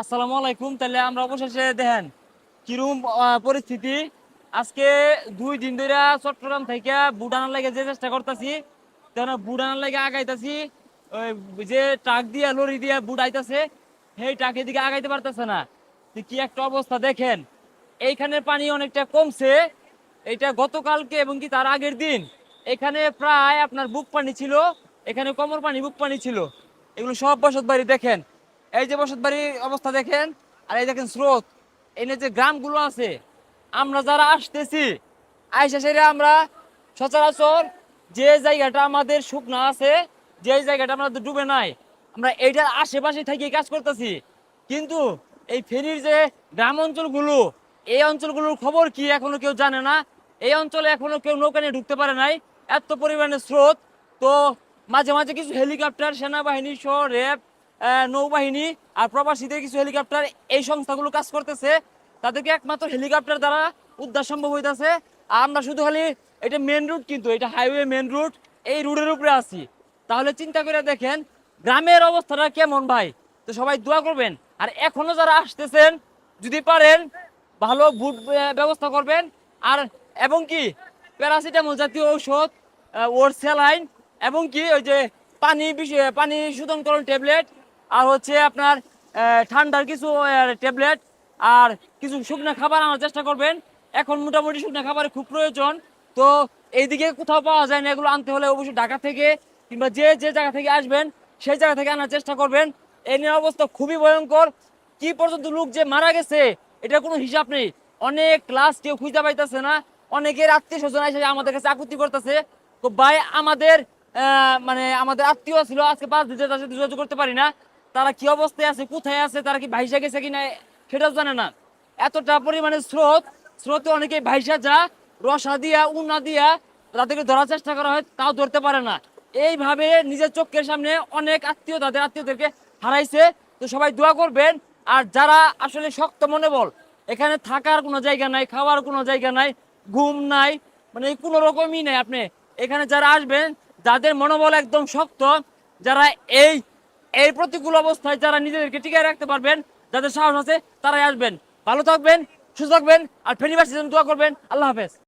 আসসালামু আলাইকুম। তাহলে আমরা অবশেষে দেখেন কিরম পরিস্থিতি। আজকে 2 দিন ধরে চট্টগ্রাম থেকে বুডানার লাগে যে চেষ্টা করতেছি, তখন বুডানার লাগে আগাইতেছি। যে ট্রাক দিয়া লরি দিয়া বুট আইতাছে, সেই ট্রাকের দিকে আগাইতে পারতেছে না। তো কি একটা অবস্থা দেখেন। এইখানে পানি অনেকটা কমছে। এটা গতকালকে এবং কি তার আগের দিন এখানে প্রায় আপনার বুক পানি ছিল, এখানে কোমর পানি বুক পানি ছিল। এগুলো সব বসত বাড়ি দেখেন। এই যে বসত বাড়ির অবস্থা দেখেন, আর এই দেখেন স্রোত। এনে যে গ্রামগুলো আছে, আমরা যারা আসতেছি আইসা সেরে আমরা সচরাচর যে জায়গাটা আমাদের শুকনা আছে, যে জায়গাটা আমাদের ডুবে নাই, আমরা এইটার আশেপাশে থেকে কাজ করতেছি। কিন্তু এই ফেনীর যে গ্রাম অঞ্চলগুলো, এই অঞ্চলগুলোর খবর কি এখনো কেউ জানে না। এই অঞ্চলে এখনো কেউ নৌকা নিয়ে ঢুকতে পারে নাই, এত পরিমাণে স্রোত। তো মাঝে মাঝে কিছু হেলিকপ্টার, সেনাবাহিনী সহ র্যাব, নৌবাহিনী আর প্রবাসীদের কিছু হেলিকপ্টার, এই সংস্থাগুলো কাজ করতেছে। তাদেরকে একমাত্র হেলিকপ্টার দ্বারা উদ্ধার সম্ভব হইতাছে। আর আমরা শুধু খালি, এটা মেন রুট, কিন্তু এটা হাইওয়ে মেন রুট, এই রুটের উপরে আছি। তাহলে চিন্তা করে দেখেন গ্রামের অবস্থাটা কেমন ভাই। তো সবাই দোয়া করবেন। আর এখনো যারা আসতেছেন, যদি পারেন ভালো বুট ব্যবস্থা করবেন। আর এবং কি প্যারাসিটামল জাতীয় ঔষধ, ওর স্যালাইন, এবং কি ওই যে পানি শোধনকরণ ট্যাবলেট, আর হচ্ছে আপনার ঠান্ডার কিছু ট্যাবলেট, আর কিছু শুকনো খাবার আনার চেষ্টা করবেন। এখন মোটামুটি শুকনো খাবারের খুব প্রয়োজন। তো এইদিকে কোথাও পাওয়া যায় না, এগুলো আনতে হলে অবশ্যই ঢাকা থেকে কিংবা যে যে জায়গা থেকে আসবেন সেই জায়গা থেকে আনার চেষ্টা করবেন। এই নিয়ে অবস্থা খুবই ভয়ঙ্কর। কি পর্যন্ত লোক যে মারা গেছে এটা কোনো হিসাব নেই। অনেক ক্লাস কেউ খুঁজে পাইতেছে না। অনেকের আত্মীয় স্বজন এসে আমাদের কাছে আকুতি করতেছে। তো ভাই আমাদের মানে আমাদের আত্মীয় ছিল, আজকে 5 দিন তার সাথে যোগাযোগ করতে পারি না। তারা কি অবস্থায় আছে, কোথায় আছে, তারা কি ভাইসা গেছে কিনা সেটাও জানে না। এতটা পরিমাণে স্রোত, স্রোতে অনেকে ভাইসা যা, রসা দিয়া উনা দিয়া তাদেরকে ধরার চেষ্টা করা হয়, তাও ধরতে পারে না। এইভাবে নিজের চোখের সামনে অনেক আত্মীয় তাদের আত্মীয়দেরকে হারাইছে। তো সবাই দোয়া করবেন। আর যারা আসলে শক্ত মনে বল, এখানে থাকার কোনো জায়গা নাই, খাওয়ার কোনো জায়গা নাই, ঘুম নাই, মানে কোনো রকমই নাই। আপনি এখানে যারা আসবেন, যাদের মনোবল একদম শক্ত, যারা এই এই প্রতিকূল অবস্থায় যারা নিজেদেরকে টিকিয়ে রাখতে পারবেন, যাদের সাহস আছে, তারাই আসবেন। ভালো থাকবেন, সুস্থ থাকবেন, আর ফেনীবাসীর জন্য দোয়া করবেন। আল্লাহ হাফেজ।